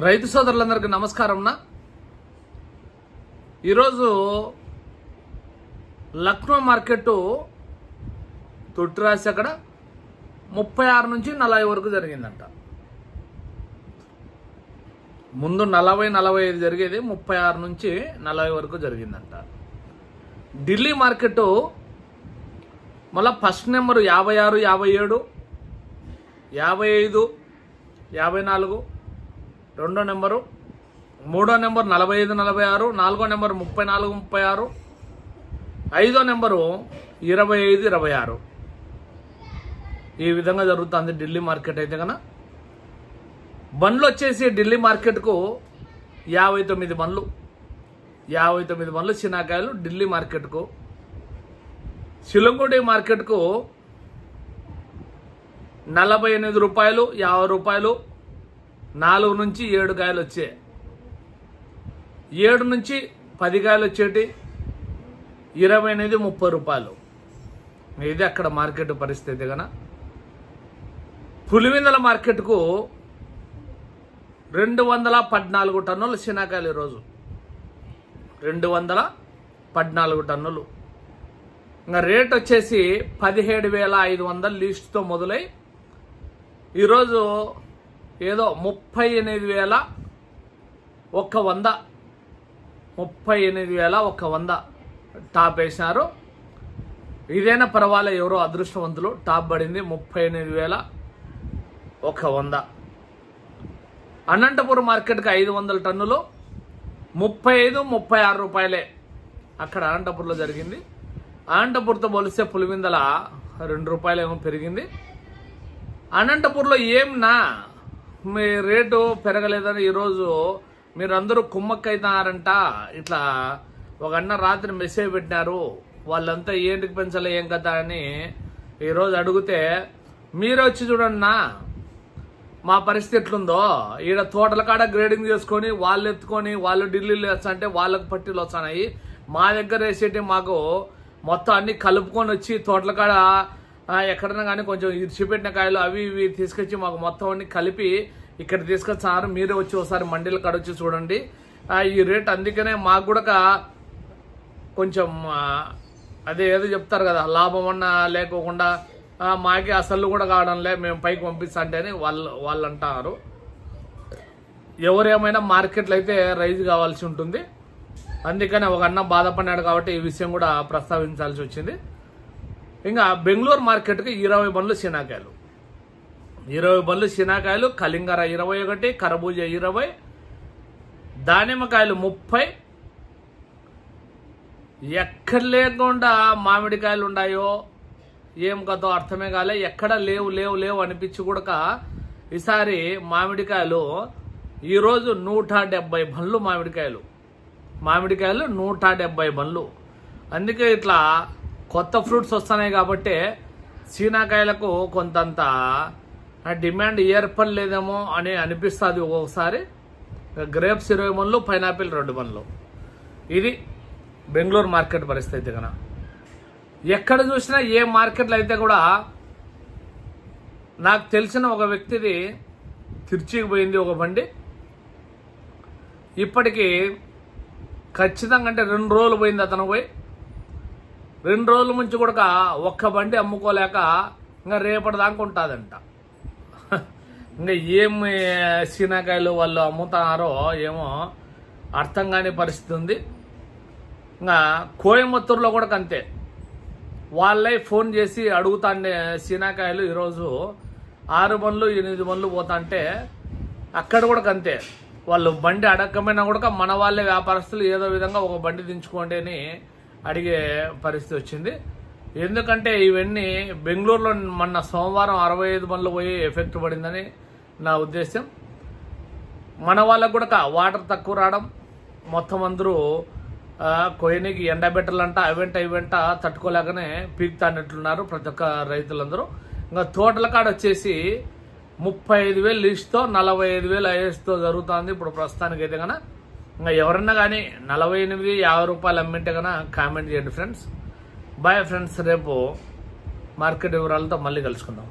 రైతు సోదరులందరికీ నమస్కారం. ఈరోజు లక్నో మార్కెట్ తొట్టి రాసి అక్కడ 36 నుంచి 40 వరకు జరిగిందంట. ముందు 40-45 జరిగేది 36 నుంచి 40 వరకు జరిగిందంట. ఢిల్లీ మార్కెట్ మళ్ళా ఫస్ట్ నెంబర్ 56, 57, 55, 54, రెండో నెంబరు, మూడో నెంబర్ 45, 46, నాలుగో నెంబర్ 34, 36, ఐదో నెంబరు 25, 26. ఈ విధంగా జరుగుతుంది ఢిల్లీ మార్కెట్. అయితే కన్నా బండ్లు వచ్చేసి ఢిల్లీ మార్కెట్కు 59 బండ్లు, 59 బండ్లు చినాకాయలు ఢిల్లీ మార్కెట్కు. సిలంగుడి మార్కెట్కు 48 రూపాయలు, 50 రూపాయలు, 4 నుంచి 7 కాయలు వచ్చాయి. 7 నుంచి 10 కాయలు వచ్చేటి 28, 30 రూపాయలు. ఇది అక్కడ మార్కెట్ పరిస్థితి. కన్నా పులివెందుల మార్కెట్కు 214 టన్నులు శనాకాయలు ఈరోజు, 214 టన్నులు. ఇంకా రేట్ వచ్చేసి 17,500 లీస్ట్తో మొదలై ఈరోజు ఏదో 38,100, 38,100 టాప్ వేసినారు. ఇదైనా పర్వాలే, ఎవరో అదృష్టవంతులు టాప్ పడింది 38,100. అనంతపురం మార్కెట్కి 500 టన్నులు 35, 36 రూపాయలే అక్కడ అనంతపురంలో జరిగింది. అనంతపురంతో పోలిస్తే పులివెందుల 2 రూపాయలు ఏమో పెరిగింది. అనంతపురంలో ఏమన్నా మీ రేటు పెరగలేదని ఈరోజు మీరందరూ కుమ్మక్కైతున్నారంట. ఇట్లా ఒక అన్న రాత్రి మెసేజ్ పెట్టినారు, వాళ్ళంతా ఏంటికి పెంచలే ఏం కదా అని ఈరోజు అడిగితే, మీరే వచ్చి చూడన్నా మా పరిస్థితి ఎట్లుందో. ఈడ తోటల కాడ గ్రేడింగ్ చేసుకొని వాళ్ళు ఎత్తుకొని వాళ్ళు ఢిల్లీలో వేస్తా వాళ్ళకు పట్టీలు వస్తున్నాయి. మా దగ్గర వేసేటి మాకు మొత్తం అన్ని కలుపుకొని వచ్చి తోటల కాడ ఎక్కడన్నా కానీ కొంచెం ఇరిచిపెట్టిన కాయలు అవి ఇవి తీసుకొచ్చి మాకు మొత్తం అన్ని కలిపి ఇక్కడ తీసుకొచ్చారు. మీరే వచ్చి ఒకసారి మండీల కాడ వచ్చి చూడండి ఈ రేట్. అందుకనే మాకు కూడా కొంచెం అదే ఏదో చెప్తారు కదా, లాభం అన్నా లేకోకుండా మాకే అసలు కూడా కావడంలే, మేము పైకి పంపిస్తా అంటే అని వాళ్ళు అంటారు. ఎవరేమైనా మార్కెట్లో అయితే రైజ్ కావాల్సి ఉంటుంది. అందుకని ఒక అన్న బాధపడినాడు కాబట్టి ఈ విషయం కూడా ప్రస్తావించాల్సి వచ్చింది. ఇంకా బెంగళూరు మార్కెట్కి 20 బండ్లు శనాకాయలు, 20 బండ్లు శనాకాయలు, కలింగర 21, కరబూజ 20, దానిమ్మకాయలు 30. ఎక్కడ లేకుండా మామిడికాయలు ఉన్నాయో ఏం కదో అర్థమే కాలే. ఎక్కడ లేవు లేవు లేవు అనిపించి కూడా ఈసారి మామిడికాయలు ఈరోజు 170 బండ్లు మామిడికాయలు 170 బండ్లు. అందుకే ఇట్లా కొత్త ఫ్రూట్స్ వస్తున్నాయి కాబట్టి సీనాకాయలకు కొంతంత డిమాండ్ ఏర్పడలేదేమో అని అనిపిస్తుంది ఒక్కొక్కసారి. గ్రేప్స్ 20 బండ్లు, పైనాపిల్ 2 బండ్లు. ఇది బెంగళూరు మార్కెట్ పరిస్థితి. కన్నా ఎక్కడ చూసినా ఏ మార్కెట్లో అయితే కూడా నాకు తెలిసిన ఒక వ్యక్తిది తిరుచికి పోయింది ఒక బండి. ఇప్పటికీ ఖచ్చితంగా అంటే 2 రోజులు పోయింది అతను పోయి. 2 రోజుల నుంచి కూడా ఒక్క బండి అమ్ముకోలేక ఇంకా రేపటిదాకా ఉంటుందంట. ఇంకా ఏం సీనాకాయలు వాళ్ళు అమ్ముతున్నారో ఏమో అర్థం కాని పరిస్థితి ఉంది. ఇంకా కోయంబత్తూరులో కూడా అంతే, వాళ్ళే ఫోన్ చేసి అడుగుతాండే సీనాకాయలు ఈరోజు 6 బండ్లు 8 బండ్లు పోతాంటే అక్కడ కూడా అంతే. వాళ్ళు బండి అడగకపోయినా కూడా మన వాళ్ళే వ్యాపారస్తులు ఏదో విధంగా ఒక బండి దించుకోండి అని అడిగే పరిస్థితి వచ్చింది. ఎందుకంటే ఇవన్నీ బెంగళూరులో మొన్న సోమవారం 65 బండ్లు పోయి ఎఫెక్ట్ పడిందని నా ఉద్దేశం. మన వాళ్ళకు కూడా వాటర్ తక్కువ రావడం, మొత్తం అందరూ కొయ్యనికి ఎండబెట్టాలంట అవంట ఇవంట తట్టుకోలేకనే పీకుతానట్లున్నారు ప్రతి ఒక్క రైతులందరూ. ఇంకా తోటల కాడ వచ్చేసి 35,000 లీస్ట్తో 45,000 ఐఎస్తో జరుగుతుంది ఇప్పుడు ప్రస్తుతానికి అయితే కన్నా. ఇంకా ఎవరన్నా కానీ 48, 50 రూపాయలు అమ్మింటే కన్నా కామెంట్ చేయండి ఫ్రెండ్స్. బాయ్ ఫ్రెండ్స్, రేపు మార్కెట్ వివరాలతో మళ్ళీ కలుసుకుందాం.